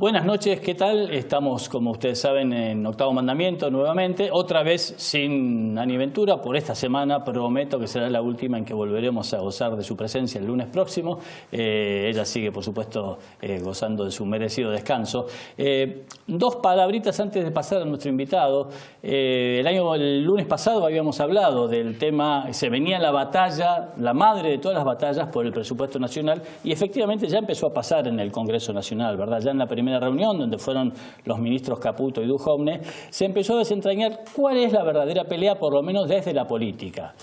Buenas noches, ¿qué tal? Estamos, como ustedes saben, en Octavo Mandamiento nuevamente, otra vez sin Ani Ventura. Por esta semana prometo que será la última en que volveremos a gozar de su presencia el lunes próximo. Ella sigue, por supuesto, gozando de su merecido descanso. Dos palabritas antes de pasar a nuestro invitado. El lunes pasado habíamos hablado del tema, se venía la batalla, la madre de todas las batallas por el presupuesto nacional, y efectivamente ya empezó a pasar en el Congreso Nacional, ¿verdad? Ya en la primera reunión, donde fueron los ministros Caputo y Duhovne, se empezó a desentrañar cuál es la verdadera pelea, por lo menos desde la política.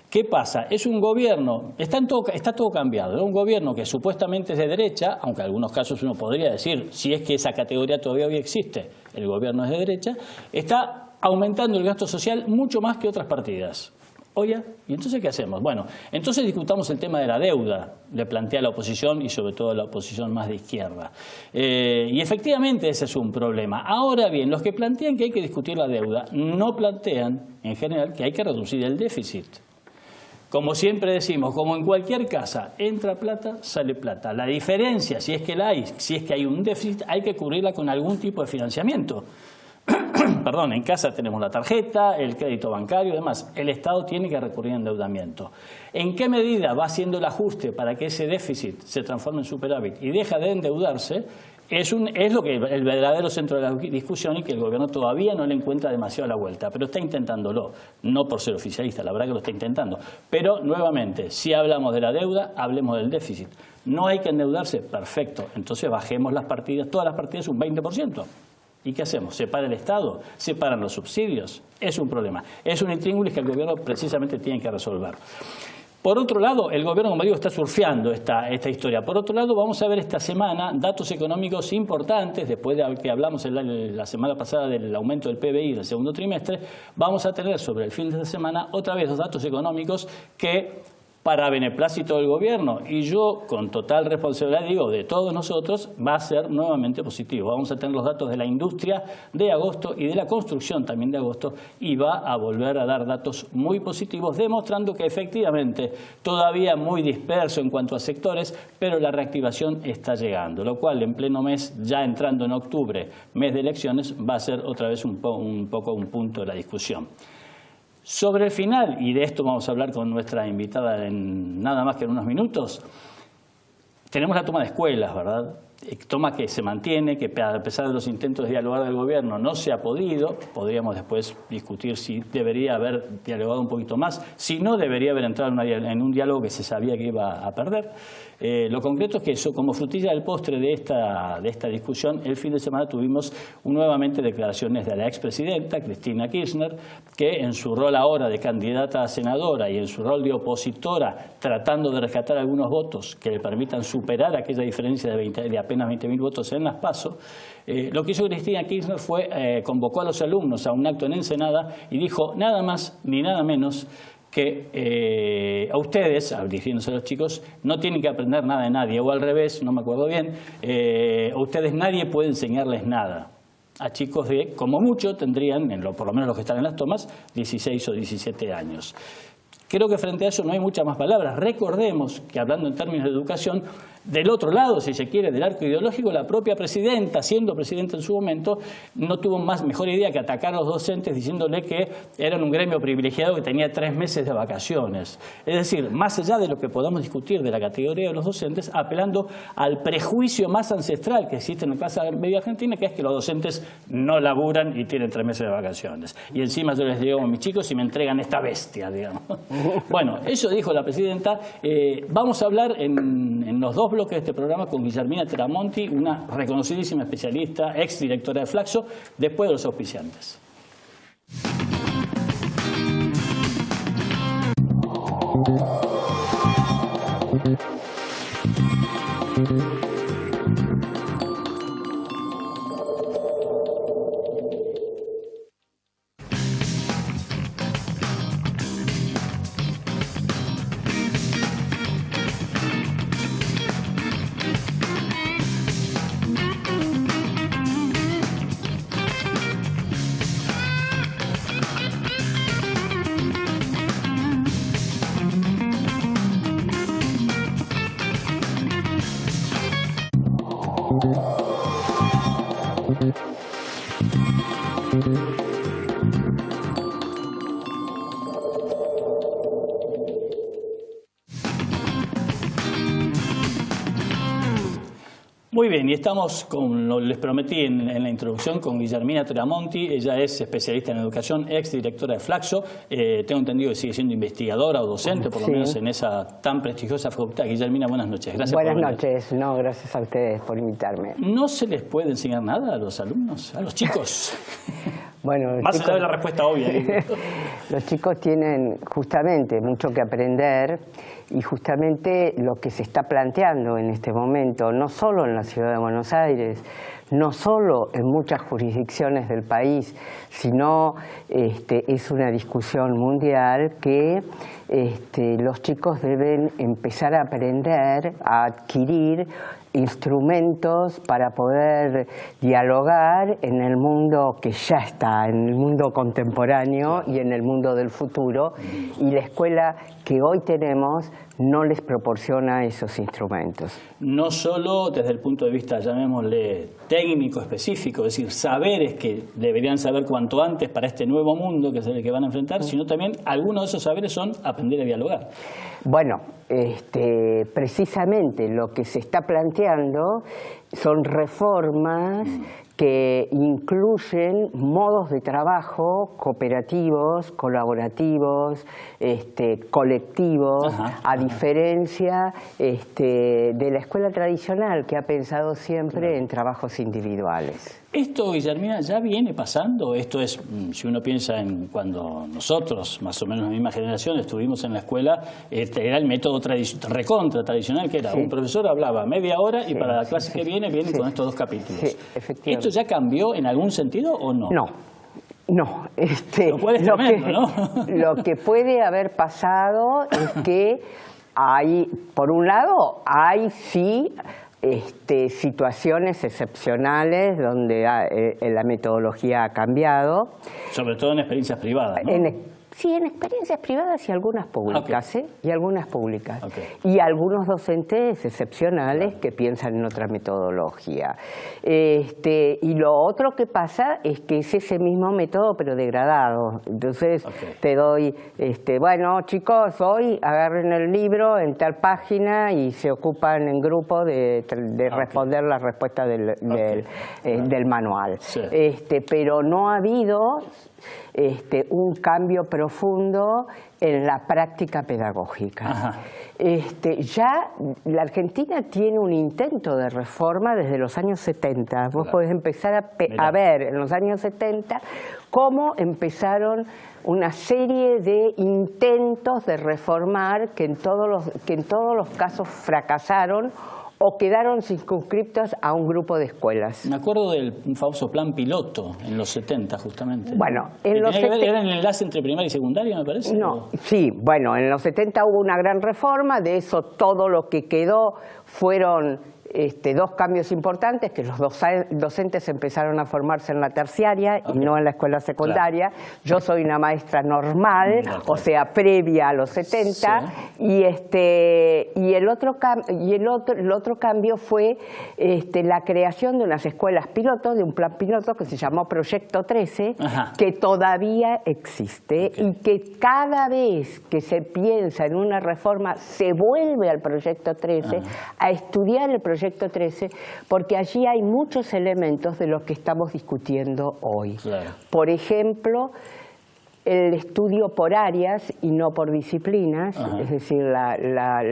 ¿Qué pasa? Es un gobierno, está todo cambiado, es un gobierno que supuestamente es de derecha, aunque en algunos casos uno podría decir, si es que esa categoría todavía hoy existe, el gobierno es de derecha, está aumentando el gasto social mucho más que otras partidas. Oye, ¿y entonces qué hacemos? Bueno, entonces discutamos el tema de la deuda, le plantea la oposición y sobre todo la oposición más de izquierda. Y efectivamente ese es un problema. Ahora bien, los que plantean que hay que discutir la deuda no plantean, en general, que hay que reducir el déficit. Como siempre decimos, como en cualquier casa, entra plata, sale plata. La diferencia, si es que la hay, si es que hay un déficit, hay que cubrirla con algún tipo de financiamiento. Perdón, en casa tenemos la tarjeta, el crédito bancario y demás. El Estado tiene que recurrir a endeudamiento. ¿En qué medida va haciendo el ajuste para que ese déficit se transforme en superávit y deja de endeudarse? Es lo que el verdadero centro de la discusión y que el gobierno todavía no le encuentra demasiado la vuelta, pero está intentándolo, no por ser oficialista, la verdad que lo está intentando. Pero nuevamente, si hablamos de la deuda, hablemos del déficit. No hay que endeudarse, perfecto, entonces bajemos las partidas, todas las partidas un 20%. ¿Y qué hacemos? ¿Se para el Estado? ¿Se paran los subsidios? Es un problema. Es un intríngulis que el gobierno precisamente tiene que resolver. Por otro lado, el gobierno, como digo, está surfeando esta historia. Por otro lado, vamos a ver esta semana datos económicos importantes. Después de que hablamos la semana pasada del aumento del PBI del segundo trimestre, vamos a tener sobre el fin de semana otra vez los datos económicos que, para beneplácito del gobierno, y yo con total responsabilidad digo de todos nosotros, va a ser nuevamente positivo. Vamos a tener los datos de la industria de agosto y de la construcción también de agosto, y va a volver a dar datos muy positivos, demostrando que efectivamente todavía muy disperso en cuanto a sectores, pero la reactivación está llegando, lo cual en pleno mes, ya entrando en octubre, mes de elecciones, va a ser otra vez un poco un punto de la discusión. Sobre el final, y de esto vamos a hablar con nuestra invitada en nada más que en unos minutos, tenemos la toma de escuelas, ¿verdad? Toma que se mantiene, que a pesar de los intentos de dialogar del gobierno no se ha podido. Podríamos después discutir si debería haber dialogado un poquito más, si no debería haber entrado en un diálogo que se sabía que iba a perder. Lo concreto es que eso, como frutilla del postre de esta discusión, el fin de semana tuvimos nuevamente declaraciones de la expresidenta Cristina Kirchner, que en su rol ahora de candidata a senadora y en su rol de opositora, tratando de rescatar algunos votos que le permitan superar aquella diferencia de apenas 20.000 votos en las PASO, lo que hizo Cristina Kirchner fue convocó a los alumnos a un acto en Ensenada y dijo nada más ni nada menos que a ustedes, dirigiéndose a los chicos, no tienen que aprender nada de nadie, o al revés, no me acuerdo bien, a ustedes nadie puede enseñarles nada. A chicos de, como mucho, tendrían, por lo menos los que están en las tomas, 16 o 17 años. Creo que frente a eso no hay muchas más palabras. Recordemos que, hablando en términos de educación, del otro lado, si se quiere, del arco ideológico, la propia presidenta, siendo presidenta en su momento, no tuvo mejor idea que atacar a los docentes diciéndole que eran un gremio privilegiado que tenía 3 meses de vacaciones. Es decir, más allá de lo que podamos discutir de la categoría de los docentes, apelando al prejuicio más ancestral que existe en la clase media argentina, que es que los docentes no laburan y tienen 3 meses de vacaciones. Y encima yo les digo a mis chicos si me entregan esta bestia, digamos. Bueno, eso dijo la presidenta. Vamos a hablar en los dos bloques de este programa con Guillermina Teramonti, una reconocidísima especialista, exdirectora de Flaxo, después de los auspiciantes. Muy bien, y estamos, como les prometí en la introducción, con Guillermina Tremonti. Ella es especialista en educación, exdirectora de Flaxo. Tengo entendido que sigue siendo investigadora o docente, por lo menos en esa tan prestigiosa facultad. Guillermina, buenas noches. Gracias por venir. Buenas noches. No, gracias a ustedes por invitarme. ¿No se les puede enseñar nada a los alumnos, a los chicos? Bueno, más allá de la respuesta obvia. Los chicos tienen justamente mucho que aprender y justamente lo que se está planteando en este momento, no solo en la Ciudad de Buenos Aires, no solo en muchas jurisdicciones del país, sino es una discusión mundial que los chicos deben empezar a aprender, a adquirir instrumentos para poder dialogar en el mundo que ya está, en el mundo contemporáneo y en el mundo del futuro, y la escuela que hoy tenemos no les proporciona esos instrumentos. No solo desde el punto de vista, llamémosle, técnico específico, es decir, saberes que deberían saber cuanto antes para este nuevo mundo que es el que van a enfrentar, sino también algunos de esos saberes son aprender a dialogar. Bueno, precisamente lo que se está planteando son reformas que incluyen modos de trabajo cooperativos, colaborativos, colectivos, a diferencia de la escuela tradicional que ha pensado siempre en trabajos individuales. Esto, Guillermina, ya viene pasando. Esto es, si uno piensa en cuando nosotros, más o menos la misma generación, estuvimos en la escuela, era el método recontra tradicional, que era un profesor hablaba media hora y para la clase que viene con estos dos capítulos. Sí, efectivamente. ¿Esto ya cambió en algún sentido o no? No. Lo cual es tremendo, ¿no? Lo que puede haber pasado es que hay, por un lado, hay sí situaciones excepcionales donde la metodología ha cambiado. Sobre todo en experiencias privadas, ¿no? Sí, en experiencias privadas y algunas públicas, y algunas públicas. Y algunos docentes excepcionales que piensan en otra metodología. Y lo otro que pasa es que es ese mismo método pero degradado. Entonces te doy, bueno chicos, hoy agarren el libro en tal página y se ocupan en grupo de responder la respuesta del manual. Sí. Pero no ha habido un cambio profundo en la práctica pedagógica. Ya la Argentina tiene un intento de reforma desde los años 70. Vos podés empezar a ver en los años 70 cómo empezaron una serie de intentos de reformar que en todos los casos fracasaron o quedaron circunscriptos a un grupo de escuelas. Me acuerdo del famoso plan piloto en los 70, justamente. Bueno, en los 70... ¿Era el enlace entre primaria y secundaria, me parece? No, sí, bueno, en los 70 hubo una gran reforma, de eso todo lo que quedó fueron dos cambios importantes, que los docentes empezaron a formarse en la terciaria y no en la escuela secundaria. Yo soy una maestra normal, o sea, previa a los 70, y el otro cambio fue la creación de unas escuelas piloto, de un plan piloto que se llamó Proyecto 13, que todavía existe y que cada vez que se piensa en una reforma se vuelve al Proyecto 13 a estudiar el Proyecto 13, porque allí hay muchos elementos de los que estamos discutiendo hoy. Por ejemplo, el estudio por áreas y no por disciplinas, es decir, el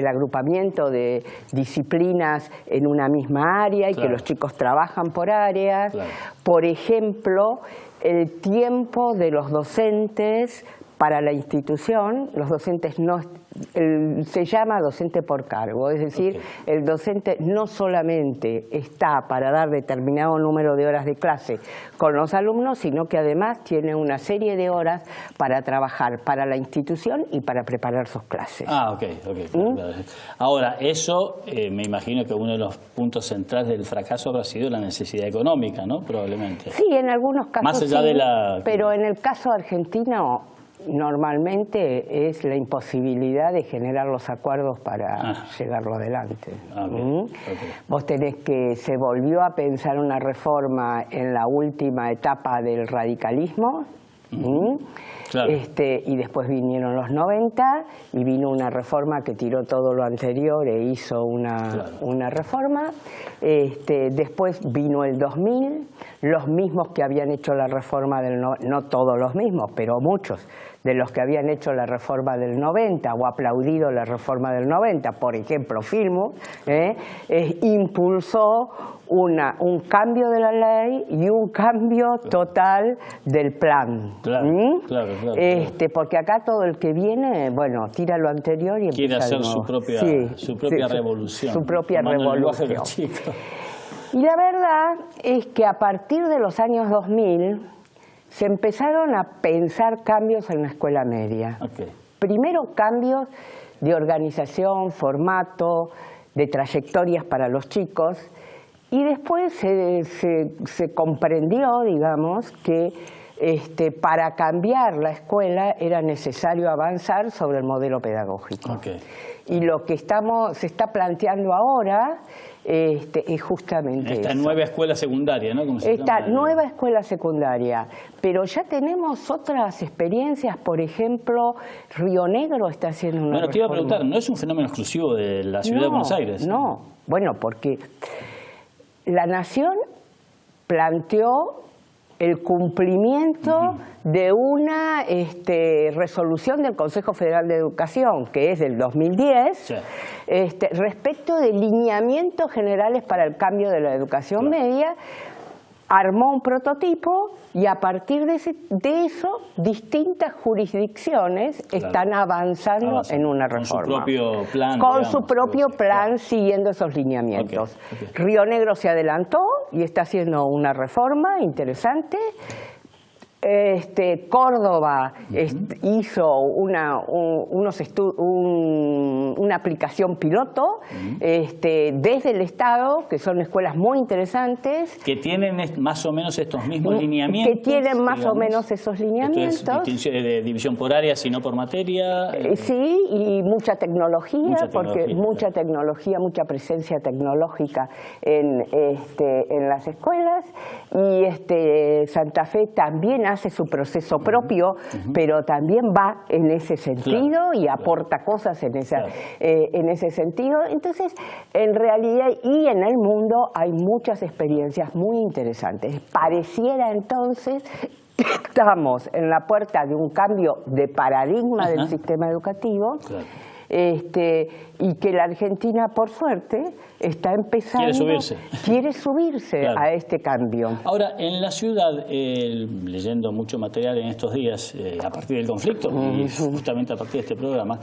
agrupamiento de disciplinas en una misma área y que los chicos trabajan por áreas. Por ejemplo, el tiempo de los docentes para la institución. Los docentes no... se llama docente por cargo, es decir, el docente no solamente está para dar determinado número de horas de clase con los alumnos, sino que además tiene una serie de horas para trabajar para la institución y para preparar sus clases. Ahora, eso me imagino que uno de los puntos centrales del fracaso habrá sido la necesidad económica, ¿no? Probablemente. Sí, en algunos casos más allá de la... pero en el caso argentino normalmente es la imposibilidad de generar los acuerdos para llevarlo adelante. Vos tenés que se volvió a pensar una reforma en la última etapa del radicalismo, Claro. Y después vinieron los 90 y vino una reforma que tiró todo lo anterior e hizo una reforma. Después vino el 2000, los mismos que habían hecho la reforma del... No todos los mismos, pero muchos de los que habían hecho la reforma del 90 o aplaudido la reforma del 90, por ejemplo, Filmus, impulsó un cambio de la ley y un cambio total del plan. Claro, claro. Porque acá todo el que viene, bueno, tira lo anterior y quiere empieza hacer su propia revolución. Su propia revolución. Y la verdad es que a partir de los años 2000 se empezaron a pensar cambios en la escuela media. Okay. Primero cambios de organización, formato, de trayectorias para los chicos, y después se comprendió, digamos, que para cambiar la escuela era necesario avanzar sobre el modelo pedagógico. Okay. Y lo que se está planteando ahora es justamente esta eso. Nueva escuela secundaria, ¿no? ¿Cómo se Esta llama? nueva escuela secundaria. Pero ya tenemos otras experiencias, por ejemplo, Río Negro está haciendo una Bueno, te iba a reforma. preguntar, ¿no es un fenómeno exclusivo de la ciudad de Buenos Aires? No, bueno, porque la Nación planteó el cumplimiento de una resolución del Consejo Federal de Educación, que es del 2010, Sí. Respecto de lineamientos generales para el cambio de la educación media. Armó un prototipo y a partir de eso distintas jurisdicciones están avanzando en una reforma. Con su propio plan. Con su propio plan, siguiendo esos lineamientos. Okay. Río Negro se adelantó y está haciendo una reforma interesante. Córdoba hizo una aplicación piloto desde el Estado, que son escuelas muy interesantes. Que tienen más o menos estos mismos lineamientos. Que tienen más o menos esos lineamientos. Esto es de división por áreas y no por materia. Sí, y mucha tecnología, mucha tecnología, mucha presencia tecnológica en las escuelas. Y Santa Fe también hace su proceso propio, pero también va en ese sentido y aporta cosas en ese sentido. Entonces, en realidad y en el mundo hay muchas experiencias muy interesantes. Pareciera entonces que estamos en la puerta de un cambio de paradigma del sistema educativo. Claro. Y que la Argentina, por suerte, está empezando... Quiere subirse claro. a este cambio. Ahora, en la ciudad, leyendo mucho material en estos días, a partir del conflicto, y justamente a partir de este programa,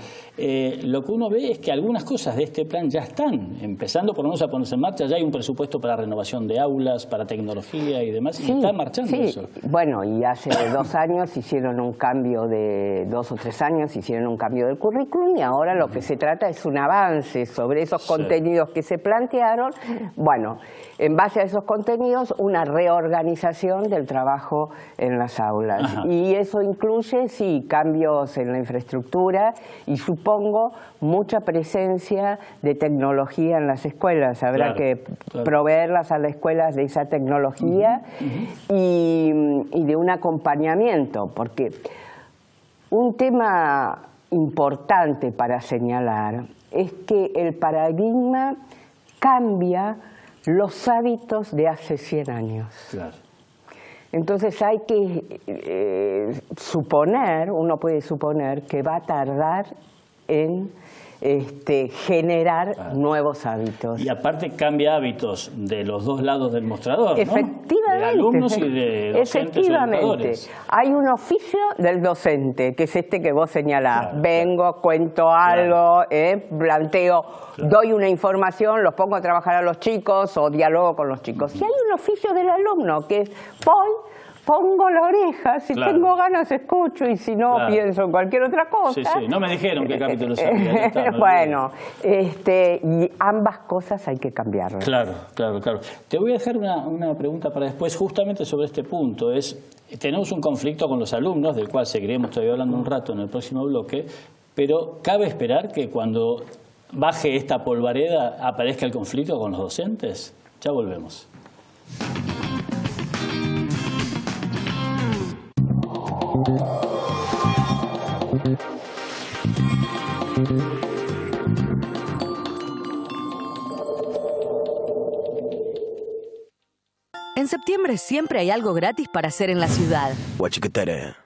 lo que uno ve es que algunas cosas de este plan ya están empezando por lo menos a ponerse en marcha. Ya hay un presupuesto para renovación de aulas, para tecnología y demás, y está marchando eso. Bueno, y hace 2 años hicieron un cambio 2 o 3 años hicieron un cambio del currículum, y ahora lo que se trata es un avance sobre esos contenidos que se plantearon. Bueno, en base a esos contenidos, una reorganización del trabajo en las aulas. Ajá. Y eso incluye, sí, cambios en la infraestructura y supongo mucha presencia de tecnología en las escuelas. Habrá que proveerlas a las escuelas de esa tecnología y de un acompañamiento, porque un tema importante para señalar es que el paradigma cambia los hábitos de hace 100 años. Claro. Entonces hay que uno puede suponer que va a tardar en generar nuevos hábitos. Y aparte cambia hábitos de los dos lados del mostrador, Efectivamente. ¿no? De alumnos y de docentes. Efectivamente. Hay un oficio del docente, que es que vos señalás. Claro, vengo, cuento algo, planteo, doy una información, los pongo a trabajar a los chicos o dialogo con los chicos. Y hay un oficio del alumno, que es pongo la oreja, si tengo ganas escucho y si no pienso en cualquier otra cosa. Sí, no me dijeron qué capítulo salía. Bueno, y ambas cosas hay que cambiarlas. Claro. Te voy a dejar una pregunta para después justamente sobre este punto. Tenemos un conflicto con los alumnos, del cual seguiremos todavía hablando un rato en el próximo bloque, pero cabe esperar que cuando baje esta polvareda aparezca el conflicto con los docentes. Ya volvemos. En septiembre siempre hay algo gratis para hacer en la ciudad.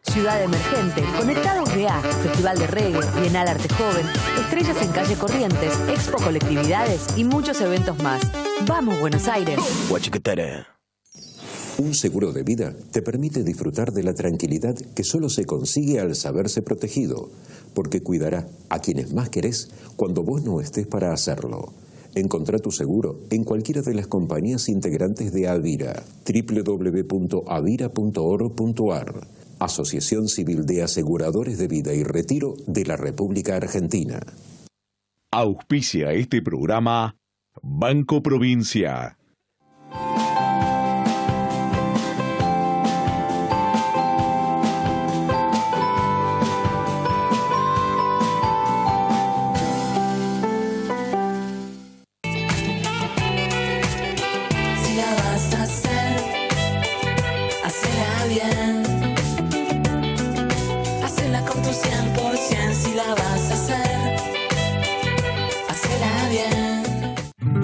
Ciudad Emergente, Conectados GA, Festival de Reggae, Bienal Arte Joven, Estrellas en Calle Corrientes, Expo Colectividades y muchos eventos más. ¡Vamos, Buenos Aires! Un seguro de vida te permite disfrutar de la tranquilidad que solo se consigue al saberse protegido, porque cuidará a quienes más querés cuando vos no estés para hacerlo. Encontrá tu seguro en cualquiera de las compañías integrantes de Avira, www.avira.org.ar, Asociación Civil de Aseguradores de Vida y Retiro de la República Argentina. Auspicia este programa Banco Provincia.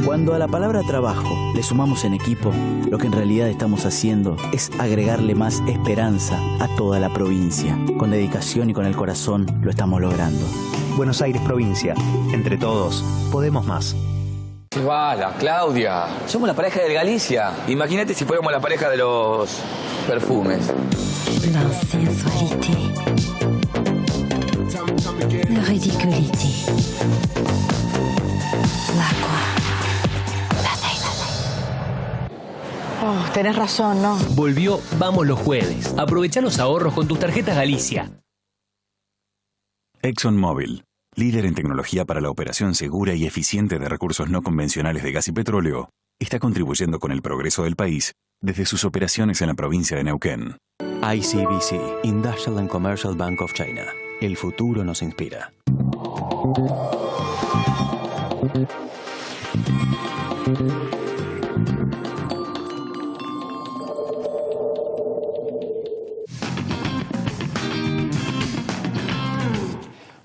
Cuando a la palabra trabajo le sumamos en equipo, lo que en realidad estamos haciendo es agregarle más esperanza a toda la provincia. Con dedicación y con el corazón lo estamos logrando. Buenos Aires Provincia. Entre todos, podemos más. ¡Qué bala, Claudia! Somos la pareja de Galicia. Imagínate si fuéramos la pareja de los perfumes. La sensualité. La ridiculité. La quoi. Oh, tenés razón, ¿no? Volvió Vamos los Jueves. Aprovecha los ahorros con tus tarjetas Galicia. ExxonMobil, líder en tecnología para la operación segura y eficiente de recursos no convencionales de gas y petróleo, está contribuyendo con el progreso del país desde sus operaciones en la provincia de Neuquén. ICBC, Industrial and Commercial Bank of China. El futuro nos inspira.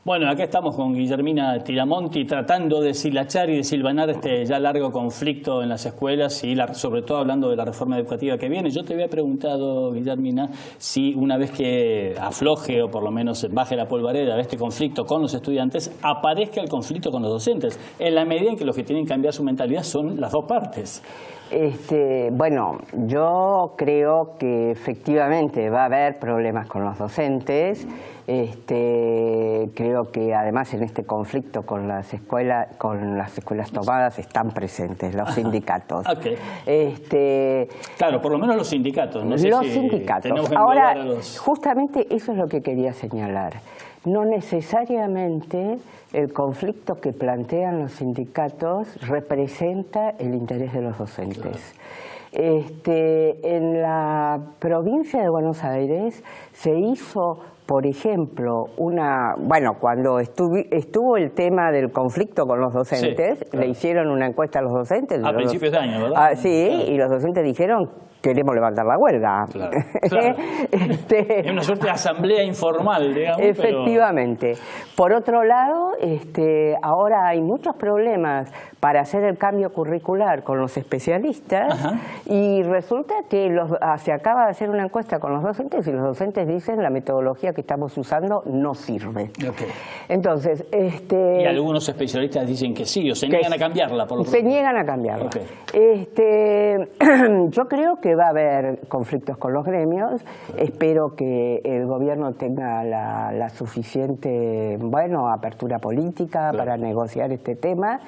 Bueno, acá estamos con Guillermina Tiramonti tratando de deshilachar y desilvanar este ya largo conflicto en las escuelas y sobre todo hablando de la reforma educativa que viene. Yo te había preguntado, Guillermina, si una vez que afloje o por lo menos baje la polvareda de este conflicto con los estudiantes, aparezca el conflicto con los docentes, en la medida en que los que tienen que cambiar su mentalidad son las dos partes. Bueno, yo creo que efectivamente va a haber problemas con los docentes. Creo que además en este conflicto con las escuelas tomadas están presentes los sindicatos. Okay. Claro, por lo menos los sindicatos. No sé los si sindicatos. Ahora, justamente eso es lo que quería señalar. No necesariamente el conflicto que plantean los sindicatos representa el interés de los docentes. En la provincia de Buenos Aires se hizo, por ejemplo, cuando estuvo el tema del conflicto con los docentes, sí, claro, le hicieron una encuesta a los docentes. A principios de año, ¿verdad? Sí, claro. Y los docentes dijeron: queremos levantar la huelga. Claro, claro. Es una suerte de asamblea informal, digamos. Efectivamente. Pero... Por otro lado, ahora hay muchos problemas para hacer el cambio curricular con los especialistas. Ajá. Y resulta que se acaba de hacer una encuesta con los docentes y los docentes dicen la metodología que estamos usando no sirve. Okay. Entonces, y algunos especialistas dicen que sí, o se niegan a cambiarla. Se niegan a cambiarla. Okay. Yo creo que va a haber conflictos con los gremios. Espero que el gobierno tenga la suficiente, apertura política, claro, para negociar este tema.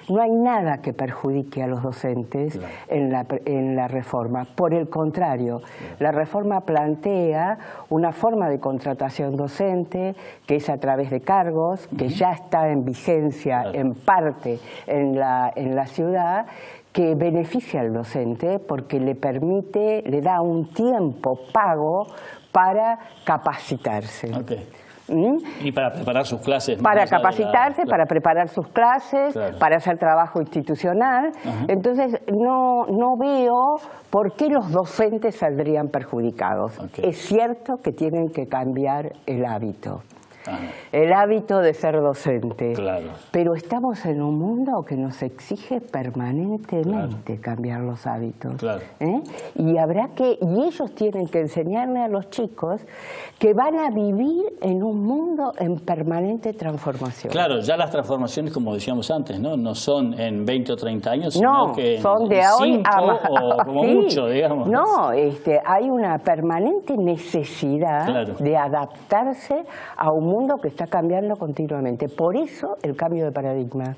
No hay nada que perjudique a los docentes, claro, en la reforma. Por el contrario, claro, la reforma plantea una forma de contratación docente que es a través de cargos, que ya está en vigencia, claro, en parte en la ciudad, que beneficia al docente porque le da un tiempo pago para capacitarse. Okay. Y para preparar sus clases. Para capacitarse, para preparar sus clases, para hacer trabajo institucional. Entonces, no veo por qué los docentes saldrían perjudicados. Es cierto que tienen que cambiar el hábito. El hábito de ser docente. Pero estamos en un mundo que nos exige permanentemente cambiar los hábitos. Y ellos tienen que enseñarle a los chicos que van a vivir en un mundo en permanente transformación. Claro, ya las transformaciones, como decíamos antes, no son en 20 o 30 años, sino que son de hoy o como mucho, digamos. No, hay una permanente necesidad de adaptarse a un mundo que está cambiando continuamente. Por eso el cambio de paradigma.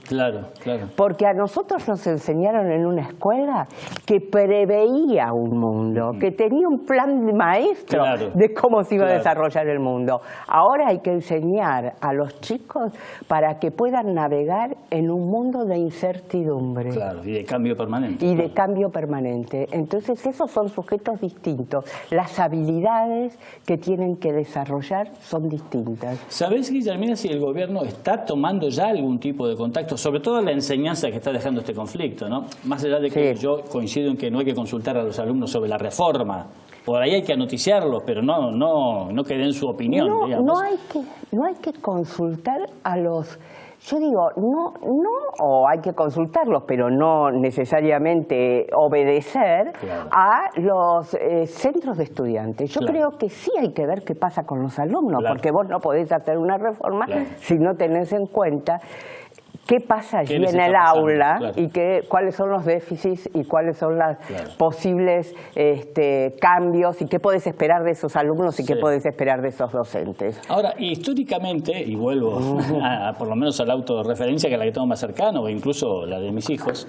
Porque a nosotros nos enseñaron en una escuela que preveía un mundo, que tenía un plan de maestro de cómo se iba a desarrollar el mundo. Ahora hay que enseñar a los chicos para que puedan navegar en un mundo de incertidumbre. Y de cambio permanente. Y de cambio permanente. Entonces esos son sujetos distintos. Las habilidades que tienen que desarrollar son distintas. ¿Sabés, Guillermina, si el gobierno está tomando ya algún tipo de contacto, sobre todo la enseñanza que está dejando este conflicto, ¿no? Más allá de que yo coincido en que no hay que consultar a los alumnos sobre la reforma, por ahí hay que noticiarlos, pero no que den su opinión. No hay que consultar a los... Yo digo, o hay que consultarlos, pero no necesariamente obedecer a los centros de estudiantes. Yo creo que sí hay que ver qué pasa con los alumnos, porque vos no podés hacer una reforma si no tenés en cuenta qué pasa allí en el aula y cuáles son los déficits y cuáles son los posibles cambios y qué podés esperar de esos alumnos y qué podés esperar de esos docentes. Ahora, históricamente, y vuelvo por lo menos a la autorreferencia, que es la que tengo más cercano, o incluso la de mis hijos,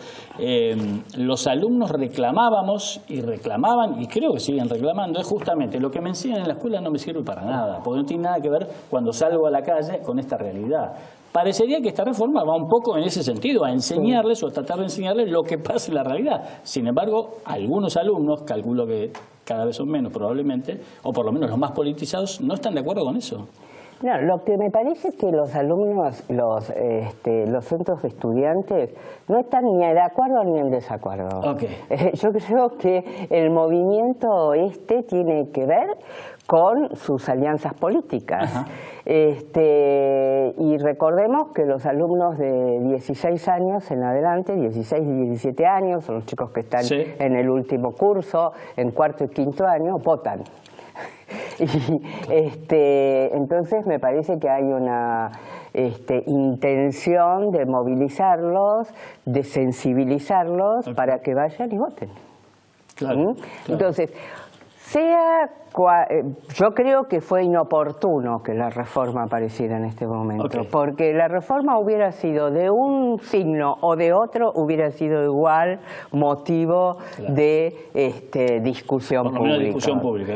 los alumnos reclamábamos y reclamaban, y creo que siguen reclamando, es justamente lo que me enseñan en la escuela no me sirve para nada, porque no tiene nada que ver cuando salgo a la calle con esta realidad. Parecería que esta reforma va un poco en ese sentido, a enseñarles o a tratar de enseñarles lo que pasa en la realidad. Sin embargo, algunos alumnos, calculo que cada vez son menos probablemente, o por lo menos los más politizados, no están de acuerdo con eso. No, lo que me parece es que los alumnos, los centros de estudiantes, no están ni de acuerdo ni en desacuerdo. Yo creo que el movimiento tiene que ver con sus alianzas políticas. Y recordemos que los alumnos de 16 años en adelante, 16 y 17 años, son los chicos que están en el último curso, en cuarto y quinto año, votan. Entonces me parece que hay una intención de movilizarlos, de sensibilizarlos para que vayan y voten. Entonces, yo creo que fue inoportuno que la reforma apareciera en este momento, porque la reforma hubiera sido de un signo o de otro, hubiera sido igual motivo de discusión pública. Por lo menos discusión pública,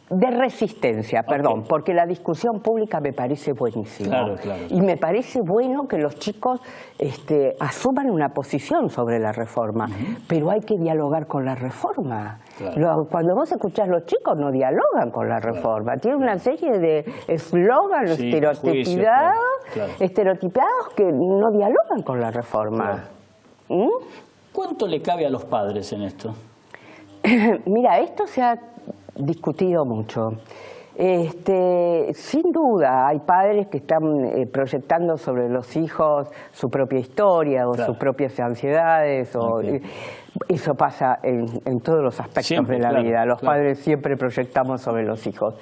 De resistencia, perdón, porque la discusión pública me parece buenísima. Y me parece bueno que los chicos asuman una posición sobre la reforma, pero hay que dialogar con la reforma. Cuando vos escuchás, los chicos no dialogan con la reforma, tienen una serie de eslóganes estereotipados que no dialogan con la reforma. ¿Cuánto le cabe a los padres en esto? Mira, esto se ha discutido mucho. Sin duda hay padres que están proyectando sobre los hijos su propia historia o sus propias ansiedades. Eso pasa en todos los aspectos de la vida. Los padres siempre proyectamos sobre los hijos.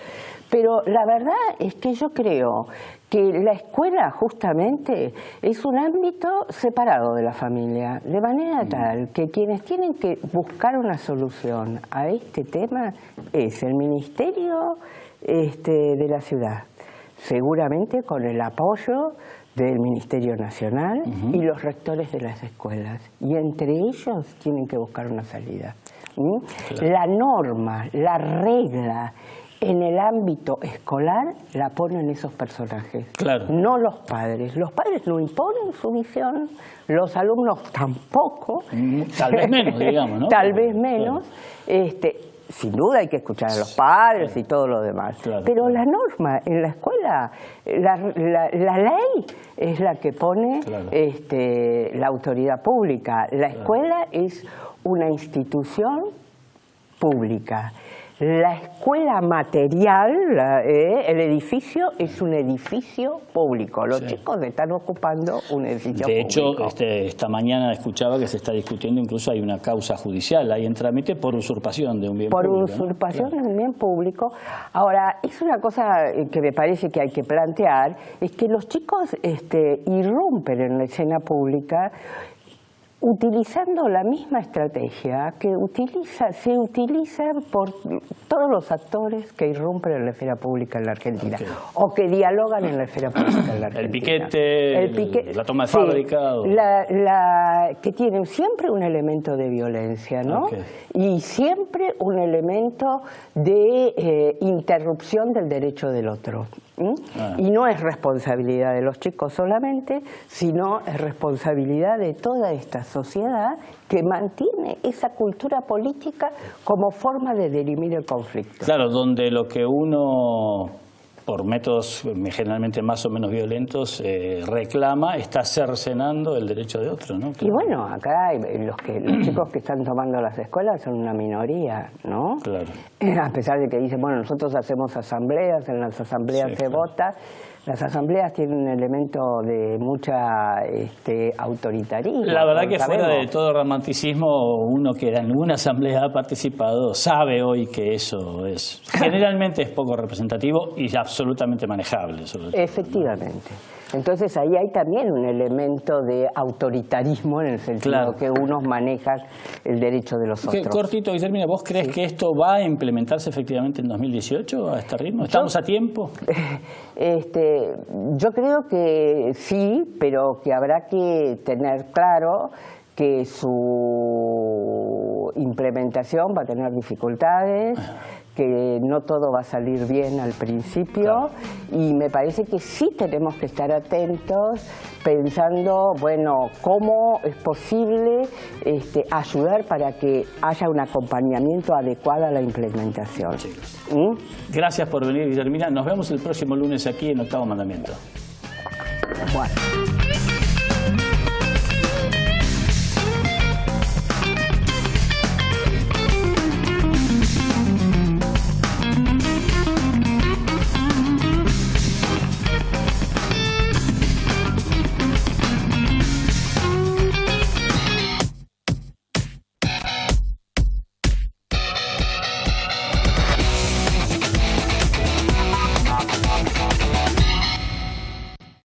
Pero la verdad es que yo creo que la escuela justamente es un ámbito separado de la familia, de manera tal que quienes tienen que buscar una solución a este tema es el Ministerio de la Ciudad, seguramente con el apoyo del Ministerio Nacional y los rectores de las escuelas, y entre ellos tienen que buscar una salida. La norma, la regla en el ámbito escolar la ponen esos personajes, no los padres. Los padres no imponen su visión, los alumnos tampoco. Tal vez menos, digamos, ¿no? Tal vez menos. sin duda hay que escuchar a los padres y todo lo demás. Pero la norma en la escuela, la ley es la que pone la autoridad pública. La escuela es una institución pública. La escuela material, el edificio, es un edificio público. Los chicos están ocupando un edificio público. De hecho, esta mañana escuchaba que se está discutiendo, incluso hay una causa judicial ahí en trámite por usurpación de un bien público. Por usurpación de un bien público. Ahora, es una cosa que me parece que hay que plantear, es que los chicos irrumpen en la escena pública utilizando la misma estrategia que se utiliza por todos los actores que irrumpen en la esfera pública en la Argentina o que dialogan en la esfera pública en la Argentina. El piquete, la toma de fábrica. Que tiene siempre un elemento de violencia, ¿no? Y siempre un elemento de interrupción del derecho del otro. Y no es responsabilidad de los chicos solamente, sino es responsabilidad de toda esta sociedad que mantiene esa cultura política como forma de dirimir el conflicto. Claro, donde lo que uno, por métodos generalmente más o menos violentos, reclama, está cercenando el derecho de otro, ¿no? Y bueno, acá los chicos que están tomando las escuelas son una minoría, ¿no? Claro. A pesar de que dicen, bueno, nosotros hacemos asambleas, en las asambleas se vota. Las asambleas tienen un elemento de mucha autoritarismo. La verdad que fuera de todo romanticismo, uno que en alguna asamblea ha participado sabe hoy que eso es generalmente es poco representativo y absolutamente manejable. Efectivamente. Entonces ahí hay también un elemento de autoritarismo en el sentido que unos manejan el derecho de los otros. Cortito, Guillermina, ¿vos crees que esto va a implementarse efectivamente en 2018 a este ritmo? ¿Estamos a tiempo? Yo creo que sí, pero que habrá que tener claro que su implementación va a tener dificultades, que no todo va a salir bien al principio y me parece que sí tenemos que estar atentos pensando, bueno, cómo es posible ayudar para que haya un acompañamiento adecuado a la implementación. Gracias por venir, Guillermina. Nos vemos el próximo lunes aquí en Octavo Mandamiento. Bueno.